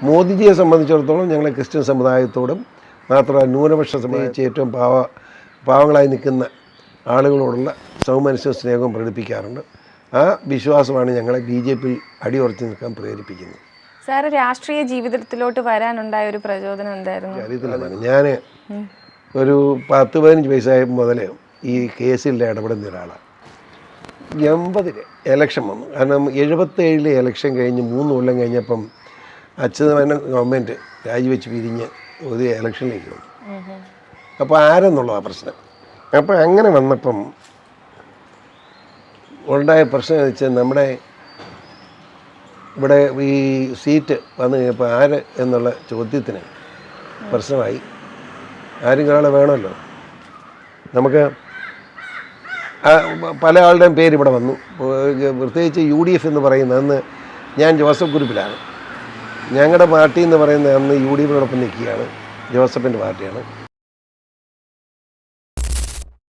മോദിജിയെ സംബന്ധിച്ചിടത്തോളം ഞങ്ങളെ ക്രിസ്ത്യൻ സമുദായത്തോടും മാത്രമല്ല ന്യൂനപക്ഷ സമുദായിച്ച് ഏറ്റവും പാവങ്ങളായി നിൽക്കുന്ന ആളുകളോടുള്ള സൗമനസ്യവും സ്നേഹവും പ്രകടിപ്പിക്കാറുണ്ട്. ആ വിശ്വാസമാണ് ഞങ്ങളെ BJP അടിയുറച്ച് നിൽക്കാൻ പ്രേരിപ്പിക്കുന്നത്. സാർ രാഷ്ട്രീയ ജീവിതത്തിലോട്ട് വരാനുണ്ടായ ഒരു പ്രചോദനം എന്തായിരുന്നു? അറിയത്തില്ല. ഞാൻ ഒരു 10-15 വയസ്സായ മുതൽ ഈ കേസിൽ ഇടപെടുന്ന ഒരാളാണ്. 80 ഇലക്ഷൻ വന്നു. കാരണം 77 ഇലക്ഷൻ കഴിഞ്ഞ് 3 കൊല്ലം കഴിഞ്ഞപ്പം അച്യുതമേനോൻ ഗവൺമെൻറ് രാജിവെച്ച് പിരിഞ്ഞ് ഒരു ഇലക്ഷനിലേക്ക് വന്നു. അപ്പോൾ ആരെന്നുള്ളതാണ് പ്രശ്നം. അപ്പോൾ അങ്ങനെ വന്നപ്പം ഉണ്ടായ പ്രശ്നം എന്ന് വെച്ചാൽ നമ്മുടെ ഇവിടെ ഈ സീറ്റ് വന്നു കഴിഞ്ഞപ്പോൾ ആര് എന്നുള്ള ചോദ്യത്തിന് പ്രശ്നമായി. ആരും ഒരാളെ വേണമല്ലോ. നമുക്ക് പല ആളുടെയും പേര് ഇവിടെ വന്നു. പ്രത്യേകിച്ച് UDF എന്ന് പറയുന്നത് അന്ന് ഞാൻ ജോസഫ് ഗ്രൂപ്പിലാണ്. ഞങ്ങളുടെ പാർട്ടി എന്ന് പറയുന്നത് അന്ന് UDFിനോടൊപ്പം നിൽക്കുകയാണ്. ജോസഫിൻ്റെ പാർട്ടിയാണ്.